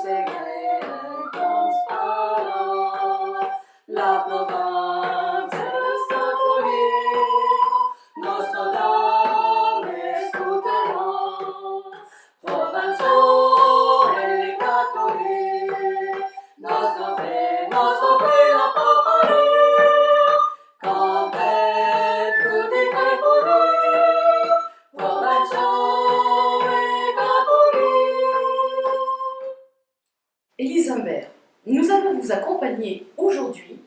segreto conspirò, la Provence cattolico, nostro Dame scuterò. Provençale cattolico, nostro fe la paparia, campette di cattolico, Provençale cattolico. Élise Humbert, nous allons vous accompagner aujourd'hui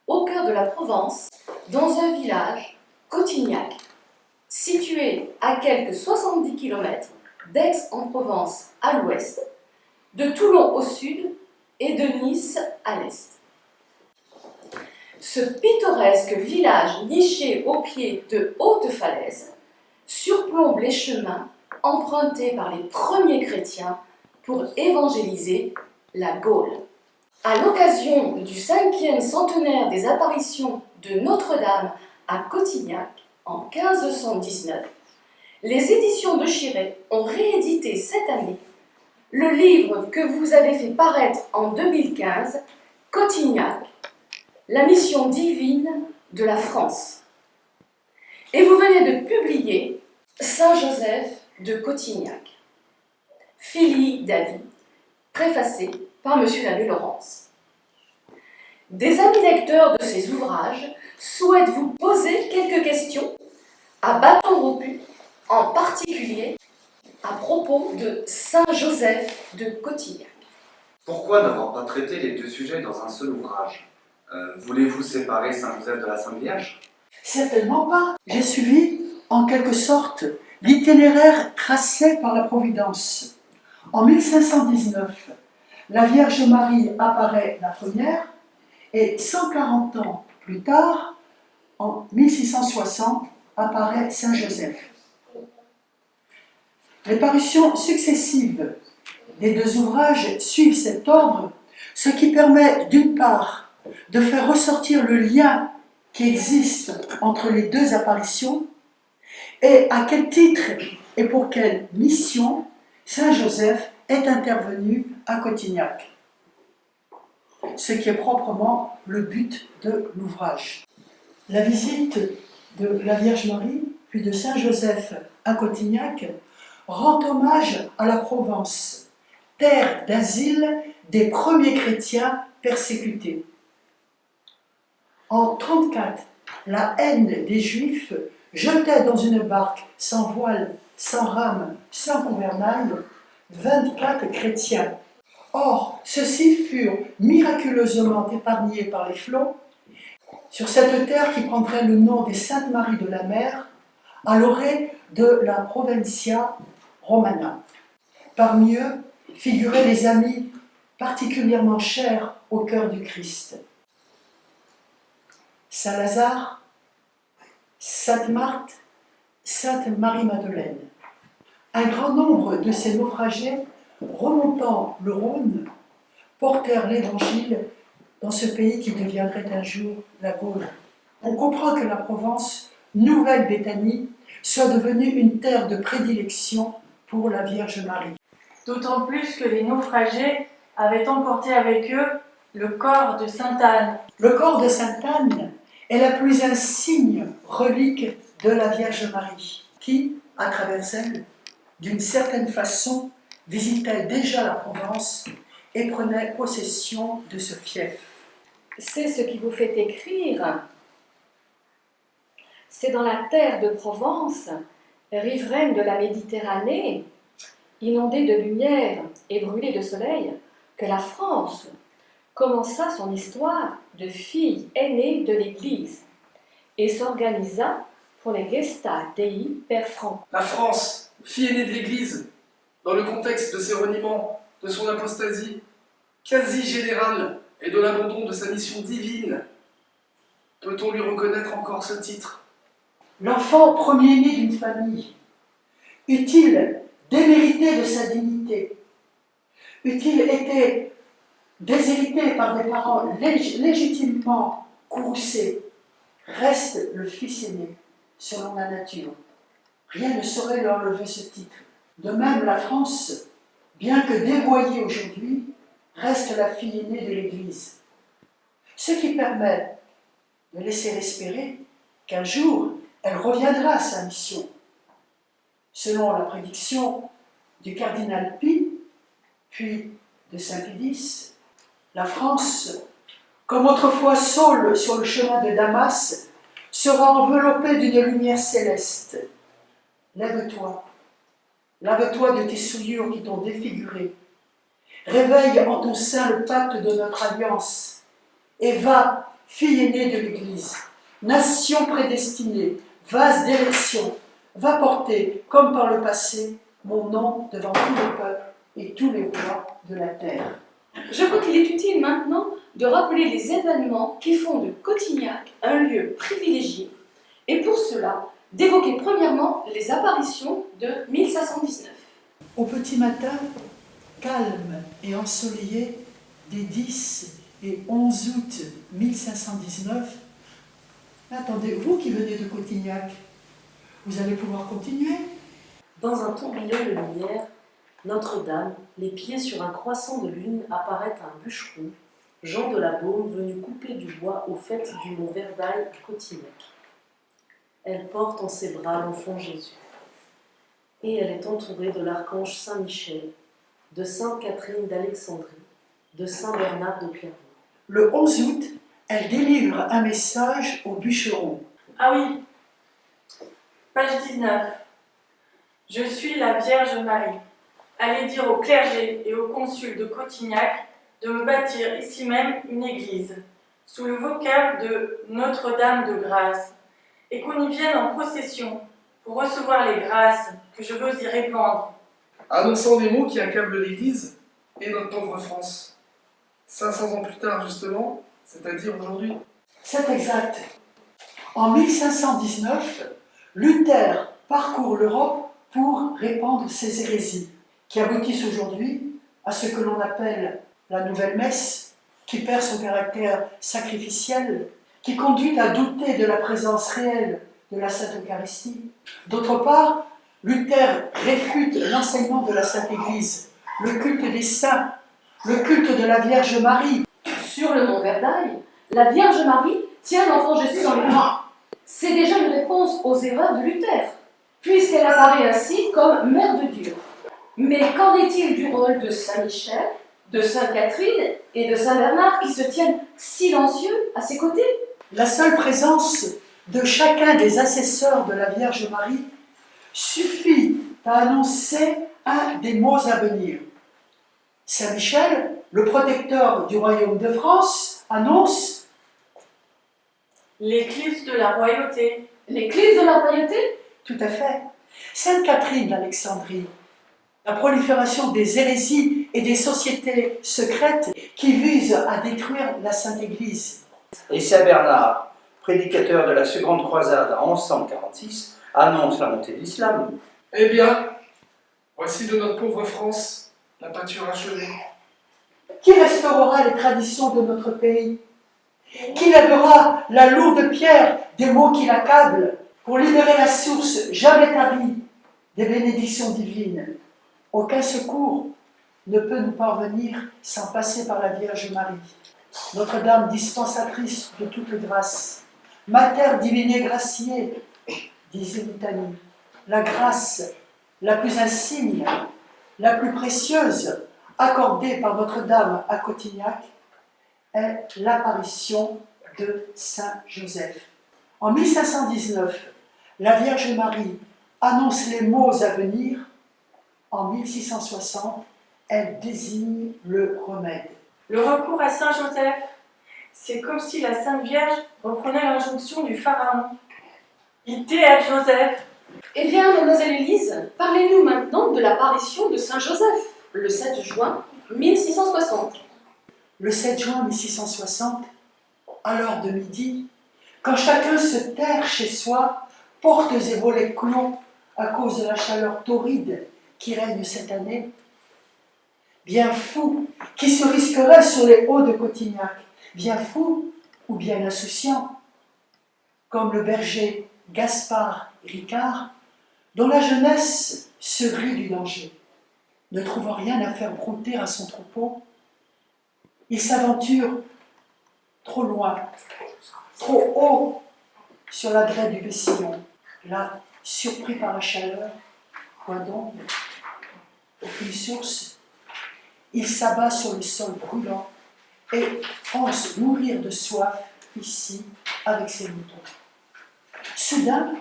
au cœur de la Provence, dans un village, Cotignac, situé à quelques 70 km d'Aix-en-Provence à l'ouest, de Toulon au sud et de Nice à l'est. Ce pittoresque village niché au pied de hautes falaises surplombe les chemins empruntés par les premiers chrétiens pour évangéliser la Gaule. À l'occasion du 5e centenaire des apparitions de Notre-Dame à Cotignac en 1519, les éditions de Chiré ont réédité cette année le livre que vous avez fait paraître en 2015, Cotignac, la mission divine de la France. Et vous venez de publier Saint Joseph de Cotignac, Filii David, préfacé par M. l'abbé Laurence. Des amis lecteurs de ces ouvrages souhaitent vous poser quelques questions à bâton rompu, en particulier à propos de Saint Joseph de Cotignac. Pourquoi n'avoir pas traité les deux sujets dans un seul ouvrage? Voulez-vous séparer Saint Joseph de la Sainte Vierge? Certainement pas. J'ai suivi, en quelque sorte, l'itinéraire tracé par la Providence. En 1519, la Vierge Marie apparaît la première, et 140 ans plus tard, en 1660, apparaît Saint Joseph. Les parutions successives des deux ouvrages suivent cet ordre, ce qui permet d'une part de faire ressortir le lien qui existe entre les deux apparitions et à quel titre et pour quelle mission Saint Joseph est intervenu à Cotignac, ce qui est proprement le but de l'ouvrage. La visite de la Vierge Marie, puis de Saint Joseph à Cotignac, rend hommage à la Provence, terre d'asile des premiers chrétiens persécutés. En 1934, la haine des Juifs jetait dans une barque sans voile, sans rame, sans gouvernail, 24 chrétiens. Or, ceux-ci furent miraculeusement épargnés par les flots sur cette terre qui prendrait le nom des Saintes Maries de la Mer, à l'orée de la Provincia Romana. Parmi eux figuraient les amis particulièrement chers au cœur du Christ. Saint Lazare, Sainte Marthe, Sainte Marie-Madeleine. Un grand nombre de ces naufragés, remontant le Rhône, portèrent l'Évangile dans ce pays qui deviendrait un jour la Gaule. On comprend que la Provence, nouvelle Béthanie, soit devenue une terre de prédilection pour la Vierge Marie. D'autant plus que les naufragés avaient emporté avec eux le corps de Sainte Anne. Le corps de Sainte Anne est la plus insigne relique de la Vierge Marie, qui, à travers elle, d'une certaine façon, visitait déjà la Provence et prenait possession de ce fief. C'est ce qui vous fait écrire. C'est dans la terre de Provence, riveraine de la Méditerranée, inondée de lumière et brûlée de soleil, que la France commença son histoire de fille aînée de l'Église et s'organisa pour les Gesta Dei per Franc. La France, fille aînée de l'Église, dans le contexte de ses reniements, de son apostasie quasi générale et de l'abandon de sa mission divine, peut-on lui reconnaître encore ce titre? L'enfant premier-né d'une famille, eût-il démérité de sa dignité? Eût-il été déshérité par des parents légitimement courroucés? Reste le fils aîné, selon la nature. Rien ne saurait leur lever ce titre. De même, la France, bien que dévoyée aujourd'hui, reste la fille aînée de l'Église. Ce qui permet de laisser espérer qu'un jour, elle reviendra à sa mission. Selon la prédiction du cardinal Pie, puis de Saint Pie X, la France, comme autrefois Saul sur le chemin de Damas, sera enveloppée d'une lumière céleste. Lève-toi, lave-toi de tes souillures qui t'ont défiguré. Réveille en ton sein le pacte de notre alliance. Et va, fille aînée de l'Église, nation prédestinée, vase d'élection, va porter, comme par le passé, mon nom devant tous les peuples et tous les rois de la terre. Je crois qu'il est utile maintenant de rappeler les événements qui font de Cotignac un lieu privilégié, et pour cela, d'évoquer premièrement les apparitions de 1519. Au petit matin, calme et ensoleillé, des 10 et 11 août 1519, attendez, vous qui venez de Cotignac, vous allez pouvoir continuer. Dans un tourbillon de lumière, Notre-Dame, les pieds sur un croissant de lune, apparaît à un bûcheron, Jean de la Baume, venu couper du bois au faîte du mont Verdaille à Cotignac. Elle porte en ses bras l'enfant Jésus. Et elle est entourée de l'archange Saint-Michel, de Sainte Catherine d'Alexandrie, de Saint Bernard de Clairvaux. Le 11 août, elle délivre un message au bûcheron. Ah oui, page 19. Je suis la Vierge Marie. Allez dire au clergé et au consul de Cotignac de me bâtir ici même une église, sous le vocable de Notre-Dame de Grâce, et qu'on y vienne en procession pour recevoir les grâces que je veux y répandre. Annonçant des mots qui accablent l'Église et notre pauvre France. 500 ans plus tard, justement, c'est-à-dire aujourd'hui. C'est exact. En 1519, Luther parcourt l'Europe pour répandre ses hérésies, qui aboutissent aujourd'hui à ce que l'on appelle la nouvelle messe, qui perd son caractère sacrificiel, qui conduit à douter de la présence réelle de la Sainte Eucharistie. D'autre part, Luther réfute l'enseignement de la Sainte Église, le culte des saints, le culte de la Vierge Marie. Sur le mont Verdaille, la Vierge Marie tient l'enfant Jésus dans les bras. C'est déjà une réponse aux erreurs de Luther, puisqu'elle apparaît ainsi comme Mère de Dieu. Mais qu'en est-il du rôle de Saint Michel, de Sainte Catherine et de Saint Bernard qui se tiennent silencieux à ses côtés? La seule présence de chacun des assesseurs de la Vierge Marie suffit à annoncer un des mots à venir. Saint Michel, le protecteur du royaume de France, annonce L'éclipse de la royauté. L'éclipse de la royauté? tout à fait. Sainte Catherine d'Alexandrie, la prolifération des hérésies et des sociétés secrètes qui visent à détruire la Sainte Église. Et Saint Bernard, prédicateur de la Seconde Croisade en 1146, annonce la montée de l'islam. Eh bien, voici de notre pauvre France la pâture achevée. Qui restaurera les traditions de notre pays? Qui lèvera la lourde pierre des maux qui l'accablent pour libérer la source jamais tarie des bénédictions divines? Aucun secours ne peut nous parvenir sans passer par la Vierge Marie. Notre-Dame dispensatrice de toute grâce, Mater Divinae Gratiae, disait Litanie, la grâce la plus insigne, la plus précieuse accordée par Notre-Dame à Cotignac est l'apparition de Saint Joseph. En 1519, la Vierge Marie annonce les maux à venir. En 1660, elle désigne le remède. Le recours à Saint Joseph, c'est comme si la Sainte Vierge reprenait l'injonction du Pharaon. Ite à Joseph. Eh bien, mademoiselle Élise, parlez-nous maintenant de l'apparition de Saint Joseph, le 7 juin 1660. Le 7 juin 1660, à l'heure de midi, quand chacun se terre chez soi, portes et volets clos à cause de la chaleur torride qui règne cette année, bien fou, qui se risquerait sur les hauts de Cotignac, bien fou ou bien insouciant, comme le berger Gaspard Ricard, dont la jeunesse se rit du danger, ne trouvant rien à faire brouter à son troupeau, Il s'aventure trop loin, trop haut sur la grève du Bessillon. Là, surpris par la chaleur, quoi donc? Aucune source. Il s'abat sur le sol brûlant et pense mourir de soif ici avec ses moutons. Soudain,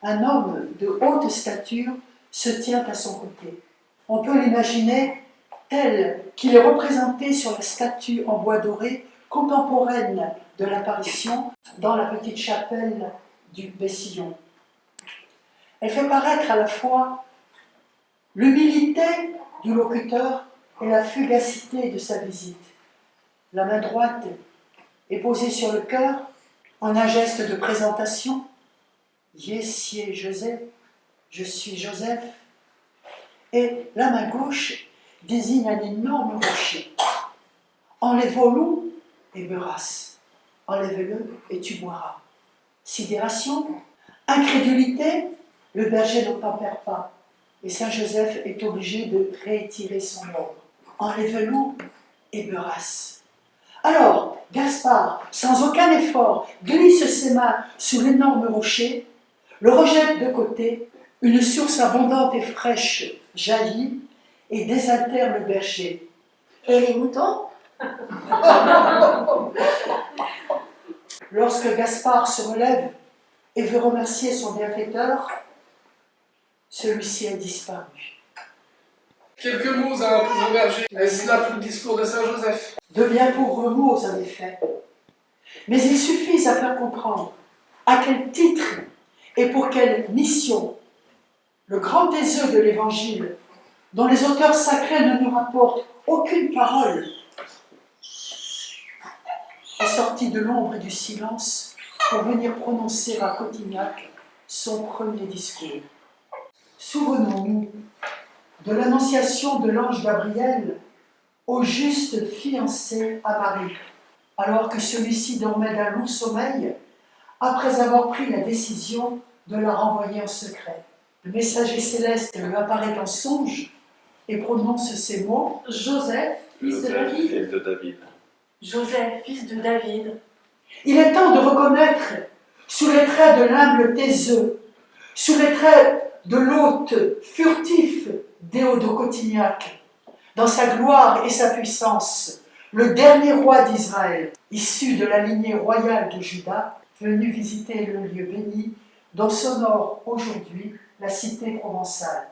un homme de haute stature se tient à son côté. On peut l'imaginer tel qu'il est représenté sur la statue en bois doré contemporaine de l'apparition dans la petite chapelle du Bessillon. Elle fait paraître à la fois l'humilité du locuteur et la fugacité de sa visite. La main droite est posée sur le cœur en un geste de présentation. Yessier Joseph, je suis Joseph. Et la main gauche désigne un énorme rocher. Enlève-le et beurrasse. Enlève-le et tu boiras. Sidération, incrédulité, le berger n'obtempère pas. Et Saint Joseph est obligé de réitérer son ordre. Enlève-le et beurrasse. Alors, Gaspard, sans aucun effort, glisse ses mains sous l'énorme rocher, le rejette de côté, une source abondante et fraîche jaillit et désaltère le berger. Et les moutons? Lorsque Gaspard se relève et veut remercier son bienfaiteur, celui-ci a disparu. Quelques mots à un pauvre berger. Est-ce là tout le discours de Saint Joseph? De bien pauvres mots, en effet. Mais ils suffisent à faire comprendre à quel titre et pour quelle mission le grand Thésée de l'Évangile, dont les auteurs sacrés ne nous rapportent aucune parole, est sorti de l'ombre et du silence pour venir prononcer à Cotignac son premier discours. Souvenons-nous de l'annonciation de l'ange Gabriel au juste fiancé à Marie, alors que celui-ci dormait d'un lourd sommeil, après avoir pris la décision de la renvoyer en secret. Le messager céleste lui apparaît en songe et prononce ces mots: Joseph, fils de David. fils de David. Joseph, fils de David. Il est temps de reconnaître, sous les traits de l'humble Thésée, sous les traits de l'hôte furtif Déodo Cotignac, dans sa gloire et sa puissance, le dernier roi d'Israël, issu de la lignée royale de Juda, venu visiter le lieu béni dont s'honore aujourd'hui la cité provençale.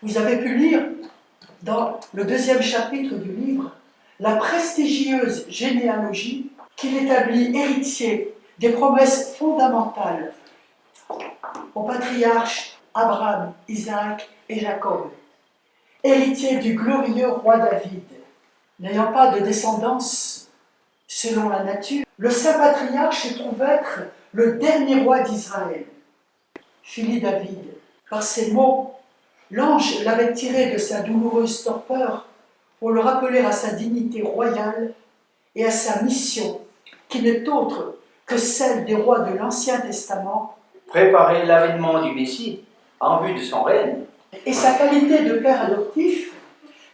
Vous avez pu lire dans le 2e chapitre du livre la prestigieuse généalogie qu'il établit héritier des promesses fondamentales aux patriarches Abraham, Isaac et Jacob, héritier du glorieux roi David. N'ayant pas de descendance selon la nature, le saint patriarche se trouve être le dernier roi d'Israël. Fili David, par ces mots, l'ange l'avait tiré de sa douloureuse torpeur pour le rappeler à sa dignité royale et à sa mission, qui n'est autre que celle des rois de l'Ancien Testament, Préparer l'avènement du Messie en vue de son règne. et sa qualité de père adoptif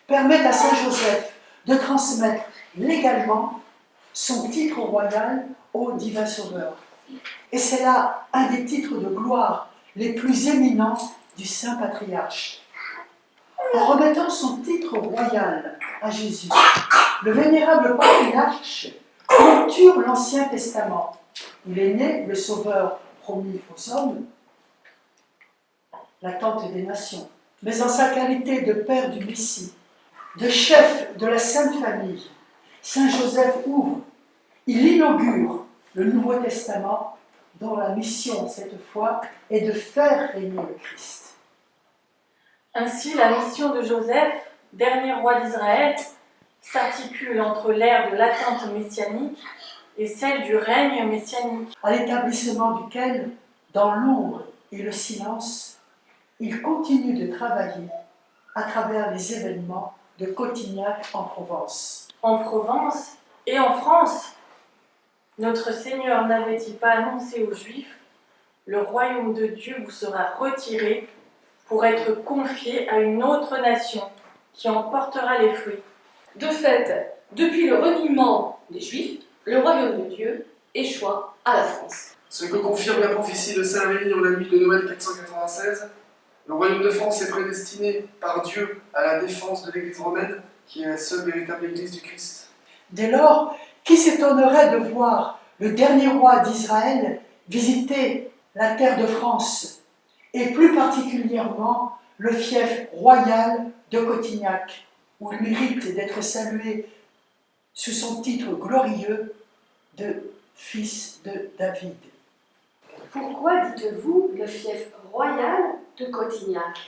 permet à Saint Joseph de transmettre légalement son titre royal au divin Sauveur. Et c'est là un des titres de gloire les plus éminents du Saint Patriarche. En remettant son titre royal à Jésus, le vénérable patriarche clôture l'Ancien Testament. Il est né, le Sauveur promis aux hommes, l'attente des nations. Mais en sa qualité de père du Messie, de chef de la Sainte Famille, Saint Joseph ouvre, il inaugure le Nouveau Testament, dont la mission, cette fois, est de faire régner le Christ. Ainsi, la mission de Joseph, dernier roi d'Israël, s'articule entre l'ère de l'attente messianique et celle du règne messianique. À l'établissement duquel, dans l'ombre et le silence, il continue de travailler à travers les événements de Cotignac en Provence. En Provence et en France, notre Seigneur n'avait-il pas annoncé aux Juifs: le royaume de Dieu vous sera retiré pour être confié à une autre nation qui en portera les fruits. De fait, depuis le reniement des Juifs, le royaume de Dieu échoua à la France. Ce que confirme la prophétie de Saint-Rémy en la nuit de Noël 496, le royaume de France est prédestiné par Dieu à la défense de l'Église romaine, qui est la seule véritable Église du Christ. Dès lors, qui s'étonnerait de voir le dernier roi d'Israël visiter la terre de France, et plus particulièrement le fief royal de Cotignac, où il mérite d'être salué sous son titre glorieux de fils de David. Pourquoi dites-vous le fief royal de Cotignac?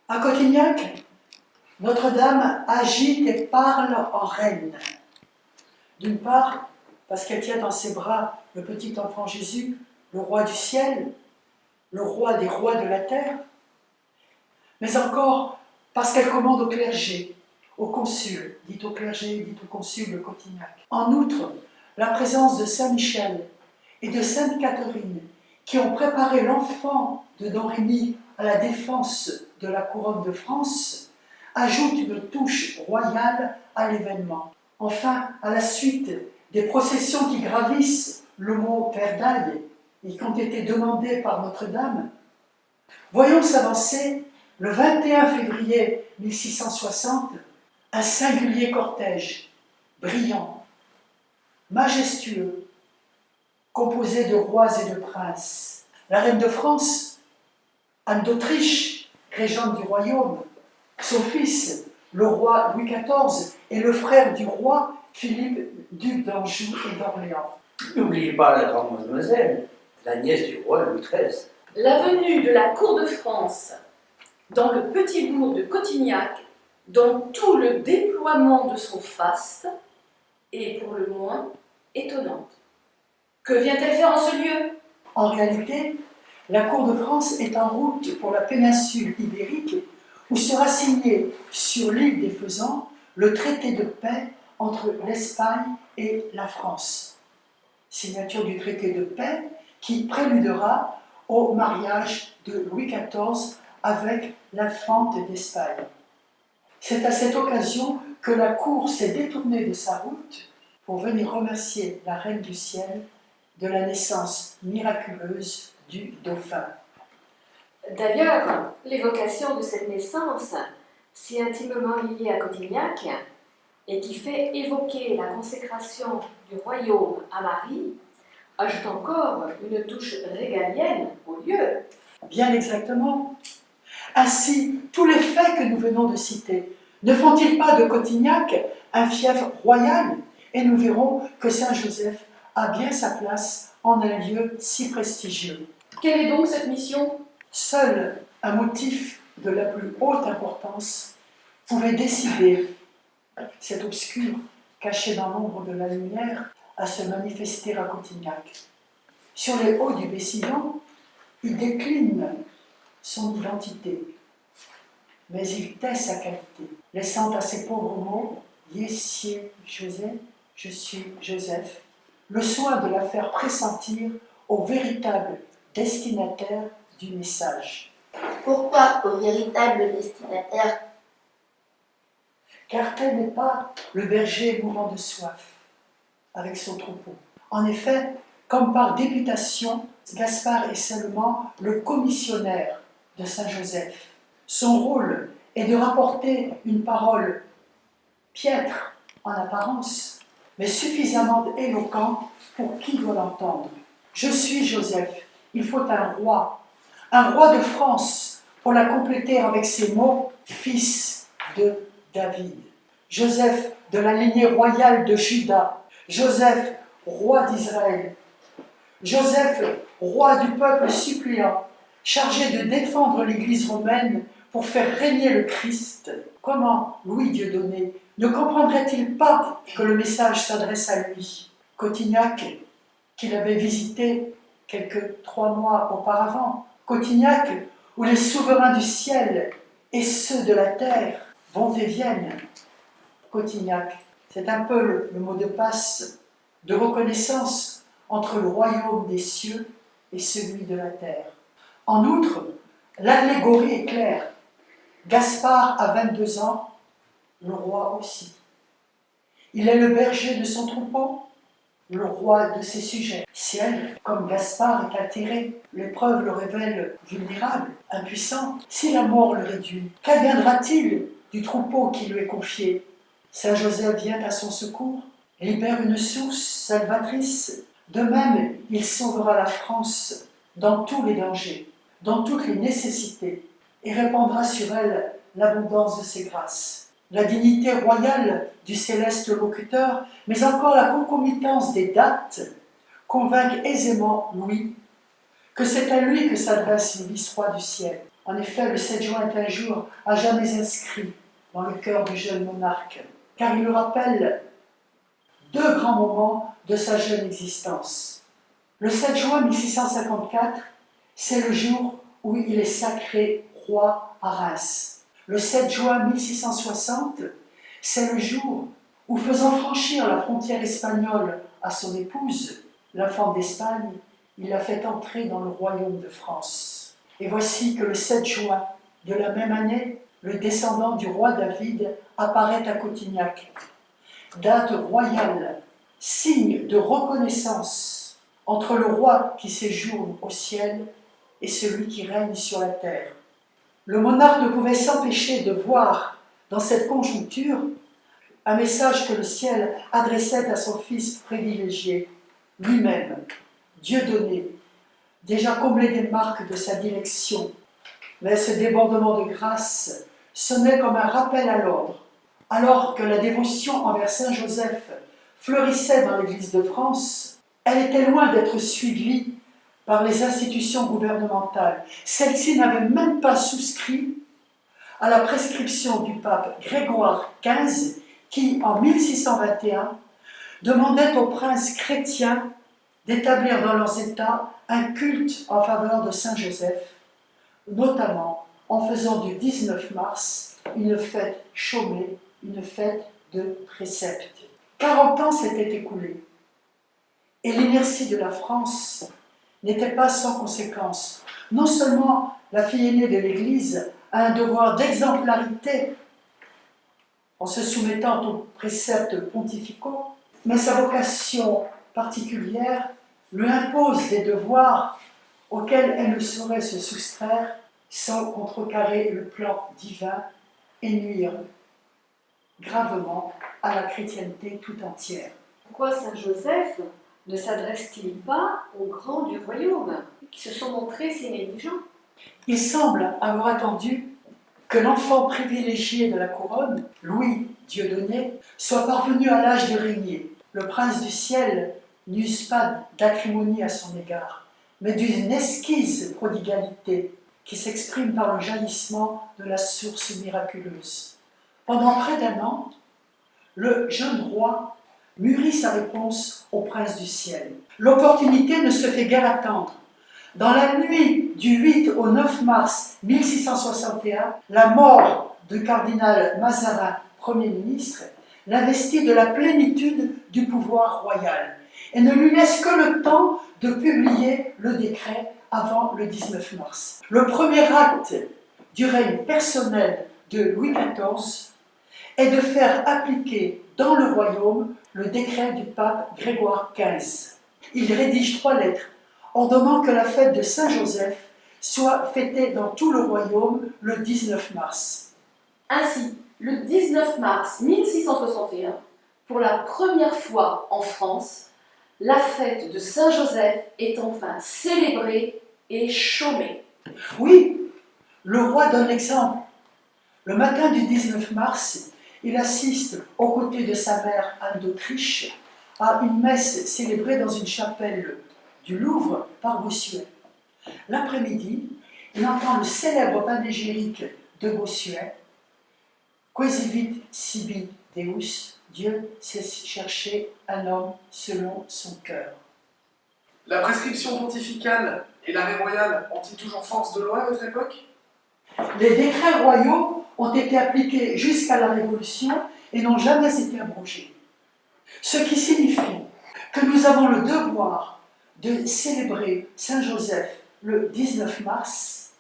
À Cotignac, Notre-Dame agite et parle en reine. D'une part, parce qu'elle tient dans ses bras le petit enfant Jésus, le roi du ciel, le roi des rois de la terre, mais encore parce qu'elle commande au clergé, au consul, dit au clergé, dit au consul de Cotignac. En outre, la présence de Saint Michel et de Sainte Catherine, qui ont préparé l'enfant de Don Rémy à la défense de la couronne de France, ajoute une touche royale à l'événement. Enfin, à la suite des processions qui gravissent le mont Verdaille et qui ont été demandées par Notre-Dame, voyons s'avancer le 21 février 1660 un singulier cortège, brillant, majestueux, composé de rois et de princes. La reine de France, Anne d'Autriche, régente du royaume, son fils, le roi Louis XIV, et le frère du roi, Philippe, duc d'Anjou et d'Orléans. N'oubliez pas la grande mademoiselle, la nièce du roi Louis XIII. La venue de la cour de France dans le petit bourg de Cotignac, dans tout le déploiement de son faste, est pour le moins étonnante. Que vient-elle faire en ce lieu? En réalité, la cour de France est en route pour la péninsule ibérique, où sera signé sur l'île des Faisans le traité de paix entre l'Espagne et la France. Signature du traité de paix qui préludera au mariage de Louis XIV avec l'infante d'Espagne. C'est à cette occasion que la cour s'est détournée de sa route pour venir remercier la Reine du Ciel de la naissance miraculeuse du dauphin. D'ailleurs, l'évocation de cette naissance, si intimement liée à Cotignac, et qui fait évoquer la consécration du royaume à Marie, ajoute encore une touche régalienne au lieu. Bien exactement. Ainsi, tous les faits que nous venons de citer ne font-ils pas de Cotignac un fief royal? Et nous verrons que Saint-Joseph a bien sa place en un lieu si prestigieux. Quelle est donc cette mission? Seul un motif de la plus haute importance pouvait décider cet obscur, caché dans l'ombre de la lumière, à se manifester à Cotignac. Sur les hauts du Bessillon, il décline son identité, mais il tait sa qualité, laissant à ses pauvres mots « Yessier Joseph, je suis Joseph », le soin de la faire pressentir au véritable destinataire du message. Pourquoi au véritable destinataire? Car tel n'est pas le berger mourant de soif avec son troupeau. En effet, comme par députation, Gaspard est seulement le commissionnaire de Saint-Joseph. Son rôle est de rapporter une parole piètre en apparence, mais suffisamment éloquente pour qui doit l'entendre. Je suis Joseph, il faut un roi de France, pour la compléter avec ces mots, fils de David. Joseph de la lignée royale de Juda, Joseph, roi d'Israël, Joseph, roi du peuple suppliant, chargé de défendre l'Église romaine pour faire régner le Christ. Comment Louis Dieudonné ne comprendrait-il pas que le message s'adresse à lui? Cotignac, qu'il avait visité quelques 3 mois auparavant, Cotignac, où les souverains du ciel et ceux de la terre vont et viennent. Cotignac, c'est un peu le mot de passe de reconnaissance entre le royaume des cieux et celui de la terre. En outre, l'allégorie est claire. Gaspard a 22 ans, le roi aussi. Il est le berger de son troupeau, le roi de ses sujets. Ciel, comme Gaspard est altéré, l'épreuve le révèle vulnérable, impuissant. Si la mort le réduit, qu'adviendra-t-il du troupeau qui lui est confié? Saint Joseph vient à son secours, libère une source salvatrice. De même, il sauvera la France dans tous les dangers, dans toutes les nécessités, et répandra sur elle l'abondance de ses grâces. La dignité royale du céleste locuteur, mais encore la concomitance des dates, convainquent aisément Louis que c'est à lui que s'adresse le vice-roi du ciel. En effet, le 7 juin est un jour à jamais inscrit dans le cœur du jeune monarque, car il nous rappelle deux grands moments de sa jeune existence. Le 7 juin 1654, c'est le jour où il est sacré roi à Reims. Le 7 juin 1660, c'est le jour où, faisant franchir la frontière espagnole à son épouse, l'infant d'Espagne, il l'a fait entrer dans le royaume de France. Et voici que le 7 juin de la même année, le descendant du roi David apparaît à Cotignac. Date royale, signe de reconnaissance entre le roi qui séjourne au ciel et celui qui règne sur la terre. Le monarque ne pouvait s'empêcher de voir dans cette conjoncture un message que le ciel adressait à son fils privilégié, lui-même, Dieudonné, déjà comblé des marques de sa dilection. Mais ce débordement de grâce sonnait comme un rappel à l'ordre. Alors que la dévotion envers Saint Joseph fleurissait dans l'Église de France, elle était loin d'être suivie par les institutions gouvernementales. Celles-ci n'avaient même pas souscrit à la prescription du pape Grégoire XV qui, en 1621, demandait aux princes chrétiens d'établir dans leurs États un culte en faveur de Saint Joseph, notamment en faisant du 19 mars une fête chômée, une fête de précepte. 40 ans s'étaient écoulés et l'inertie de la France n'était pas sans conséquence. Non seulement la fille aînée de l'Église a un devoir d'exemplarité en se soumettant aux préceptes pontificaux, mais sa vocation particulière lui impose des devoirs auxquels elle ne saurait se soustraire sans contrecarrer le plan divin et nuire gravement à la chrétienté tout entière. Pourquoi Saint Joseph ne s'adresse-t-il pas aux grands du royaume, qui se sont montrés si négligents? Il semble avoir attendu que l'enfant privilégié de la couronne, Louis Dieudonné, soit parvenu à l'âge de régner. Le prince du ciel n'use pas d'acrimonie à son égard, mais d'une exquise prodigalité qui s'exprime par le jaillissement de la source miraculeuse. Pendant près d'1 an, le jeune roi mûrit sa réponse au prince du ciel. L'opportunité ne se fait guère attendre. Dans la nuit du 8 au 9 mars 1661, la mort du cardinal Mazarin, Premier ministre, l'investit de la plénitude du pouvoir royal et ne lui laisse que le temps de publier le décret avant le 19 mars. Le premier acte du règne personnel de Louis XIV est de faire appliquer dans le royaume le décret du pape Grégoire XV. Il rédige 3 lettres ordonnant que la fête de Saint-Joseph soit fêtée dans tout le royaume le 19 mars. Ainsi, le 19 mars 1661, pour la première fois en France, la fête de Saint-Joseph est enfin célébrée et chômée. Oui, le roi donne l'exemple. Le matin du 19 mars, il assiste, aux côtés de sa mère Anne d'Autriche, à une messe célébrée dans une chapelle du Louvre par Bossuet. L'après-midi, il entend le célèbre panégyrique de Bossuet, Quesivit sibi Deus, Dieu sait chercher un homme selon son cœur. La prescription pontificale et l'arrêt royal ont-ils toujours force de loi à notre époque? Les décrets royaux ont été appliqués jusqu'à la Révolution et n'ont jamais été abrogés. Ce qui signifie que nous avons le devoir de célébrer Saint Joseph le 19 mars,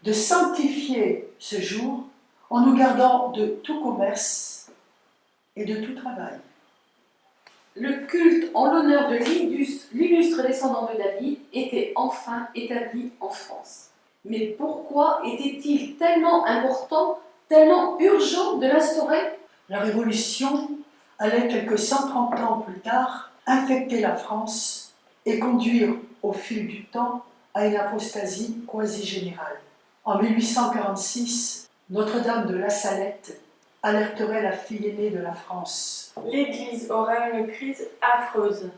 de sanctifier ce jour en nous gardant de tout commerce et de tout travail. Le culte en l'honneur de l'illustre descendant de David était enfin établi en France. Mais pourquoi était-il tellement important, tellement urgent de l'instaurer? La Révolution allait quelques 130 ans plus tard infecter la France et conduire au fil du temps à une apostasie quasi générale. En 1846, Notre-Dame de la Salette alerterait la fille aînée de la France. L'Église aura une crise affreuse.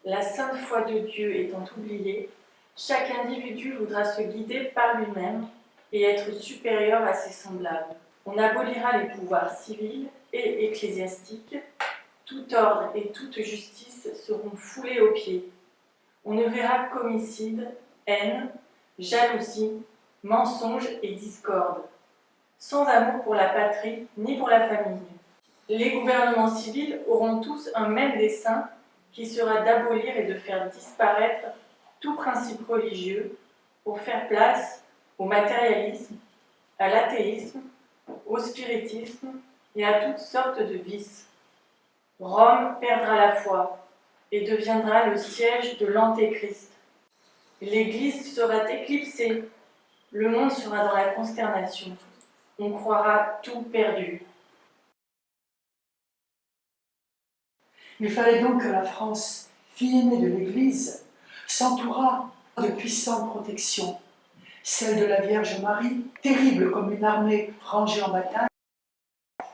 La sainte foi de Dieu étant oubliée, chaque individu voudra se guider par lui-même et être supérieur à ses semblables. On abolira les pouvoirs civils et ecclésiastiques. Tout ordre et toute justice seront foulés aux pieds. On ne verra qu'homicide, haine, jalousie, mensonge et discorde, sans amour pour la patrie ni pour la famille. Les gouvernements civils auront tous un même dessein qui sera d'abolir et de faire disparaître tout principe religieux pour faire place au matérialisme, à l'athéisme, au spiritisme et à toutes sortes de vices. Rome perdra la foi et deviendra le siège de l'Antéchrist. L'Église sera éclipsée, le monde sera dans la consternation, on croira tout perdu. Il fallait donc que la France, fille aînée de l'Église, s'entourât de puissantes protections, celle de la Vierge Marie, terrible comme une armée rangée en bataille,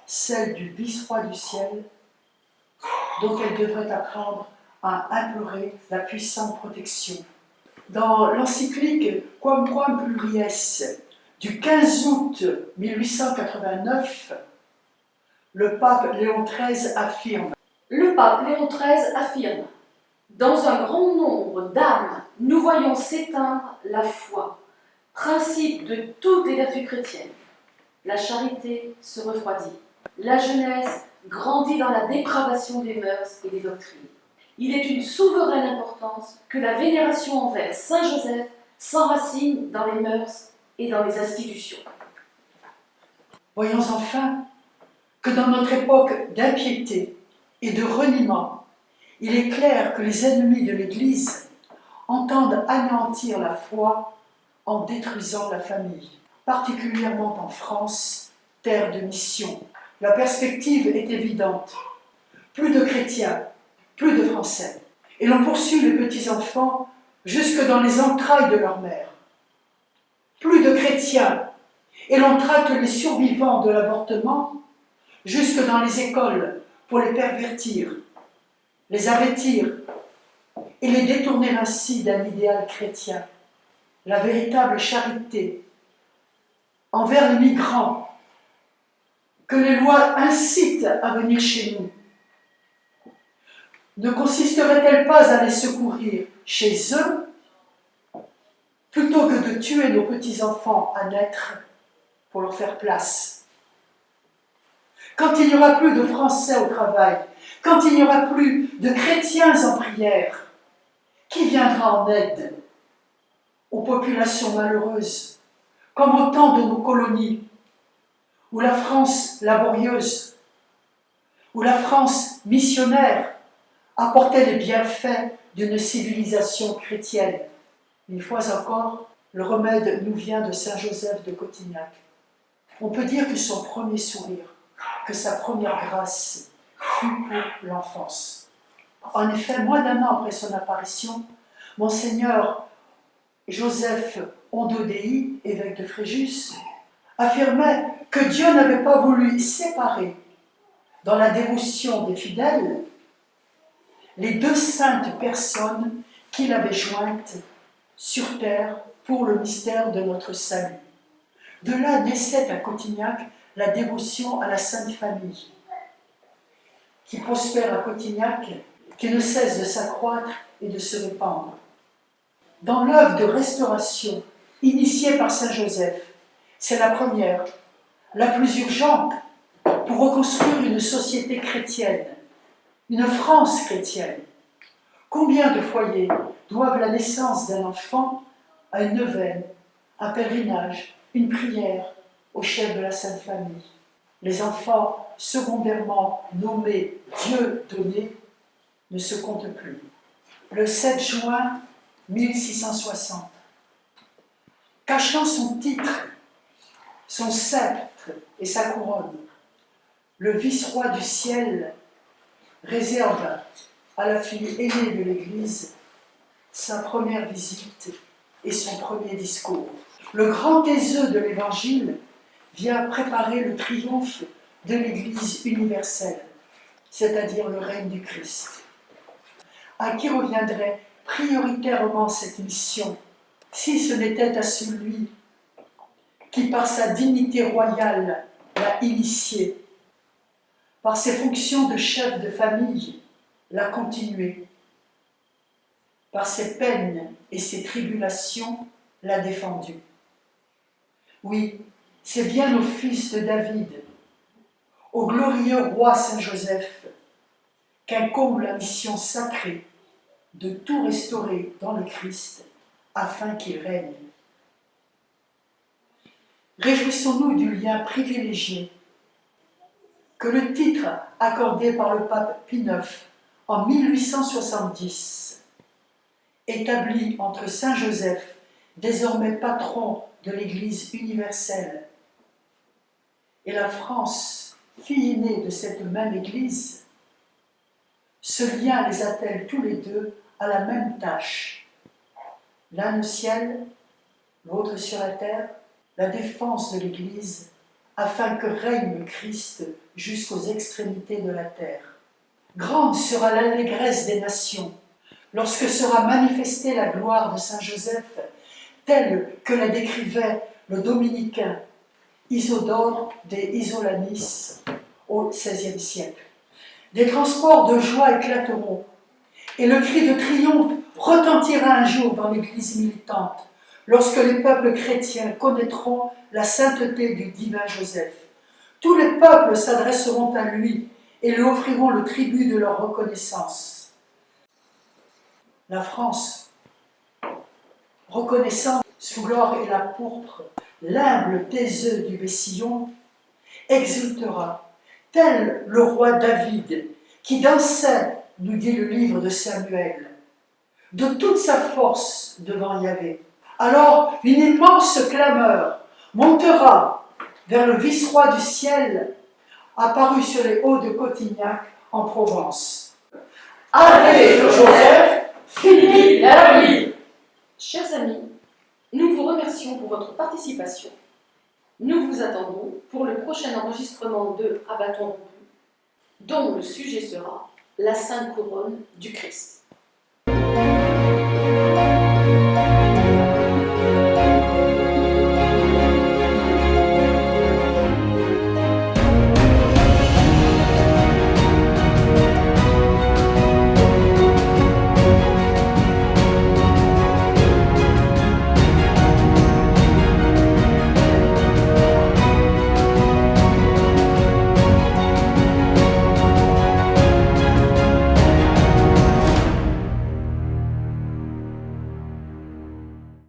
celle du vice-roi du ciel, dont elle devrait apprendre à implorer la puissante protection. Dans l'encyclique Quamquam Pluries du 15 août 1889, le pape Léon XIII affirme: Le pape Léon XIII affirme: dans un grand nombre d'âmes, nous voyons s'éteindre la foi, principe de toutes les vertus chrétiennes. La charité se refroidit. La jeunesse grandit dans la dépravation des mœurs et des doctrines. Il est une souveraine importance que la vénération envers Saint Joseph s'enracine dans les mœurs et dans les institutions. Voyons enfin que dans notre époque d'impiété et de reniement, il est clair que les ennemis de l'Église entendent anéantir la foi en détruisant la famille, particulièrement en France, terre de mission. La perspective est évidente. Plus de chrétiens, plus de Français. Et l'on poursuit les petits-enfants jusque dans les entrailles de leur mère. Plus de chrétiens, et l'on traque les survivants de l'avortement jusque dans les écoles pour les pervertir, les arrêtir et les détourner ainsi d'un idéal chrétien. La véritable charité envers les migrants que les lois incitent à venir chez nous ne consisterait-elle pas à les secourir chez eux plutôt que de tuer nos petits-enfants à naître pour leur faire place? Quand il n'y aura plus de Français au travail, quand il n'y aura plus de chrétiens en prière, qui viendra en aide aux populations malheureuses, comme au temps de nos colonies, où la France laborieuse, où la France missionnaire apportait les bienfaits d'une civilisation chrétienne? Une fois encore, le remède nous vient de Saint Joseph de Cotignac. On peut dire que son premier sourire, que sa première grâce fut pour l'enfance. En effet, moins d'un an après son apparition, Monseigneur Joseph Ondodei, évêque de Fréjus, affirmait que Dieu n'avait pas voulu séparer, dans la dévotion des fidèles, les deux saintes personnes qu'il avait jointes sur terre pour le mystère de notre salut. De là naissait à Cotignac la dévotion à la Sainte Famille, qui prospère à Cotignac, qui ne cesse de s'accroître et de se répandre. Dans l'œuvre de restauration initiée par Saint Joseph, c'est la première, la plus urgente, pour reconstruire une société chrétienne, une France chrétienne. Combien de foyers doivent la naissance d'un enfant à une neuvaine, un pèlerinage, une prière au chef de la Sainte Famille? Les enfants secondairement nommés Dieu donné ne se comptent plus. Le 7 juin 1660, cachant son titre, son sceptre et sa couronne, le vice-roi du ciel réserve à la fille aînée de l'Église sa première visite et son premier discours. Le grand Taiseux de l'Évangile vient préparer le triomphe de l'Église universelle, c'est-à-dire le règne du Christ. À qui reviendrait prioritairement cette mission, si ce n'était à celui qui, par sa dignité royale, l'a initié, par ses fonctions de chef de famille, l'a continué, par ses peines et ses tribulations, l'a défendu. Oui, c'est bien au fils de David, au glorieux roi Saint-Joseph, qu'incombe la mission sacrée de tout restaurer dans le Christ afin qu'il règne. Réjouissons-nous du lien privilégié que le titre accordé par le pape Pie IX en 1870 établit entre Saint Joseph, désormais patron de l'Église universelle, et la France, fille aînée de cette même Église. Ce lien les attelle tous les deux à la même tâche, l'un au ciel, l'autre sur la terre, la défense de l'Église, afin que règne le Christ jusqu'aux extrémités de la terre. Grande sera l'allégresse des nations, lorsque sera manifestée la gloire de Saint Joseph, telle que la décrivait le dominicain Isidore de Isolanis au XVIe siècle. Des transports de joie éclateront, et le cri de triomphe retentira un jour dans l'Église militante, lorsque les peuples chrétiens connaîtront la sainteté du divin Joseph. Tous les peuples s'adresseront à lui et lui offriront le tribut de leur reconnaissance. La France, reconnaissant sous l'or et la pourpre l'humble Taiseux du Bessillon, exultera, tel le roi David, qui dansait, nous dit le livre de Samuel, de toute sa force devant Yahvé. Alors une immense clameur montera vers le vice-roi du ciel, apparu sur les hauts de Cotignac en Provence. Ave Joseph, fini la vie. Chers amis, nous vous remercions pour votre participation. Nous vous attendons pour le prochain enregistrement de À bâton rompu, dont le sujet sera la Sainte Couronne du Christ.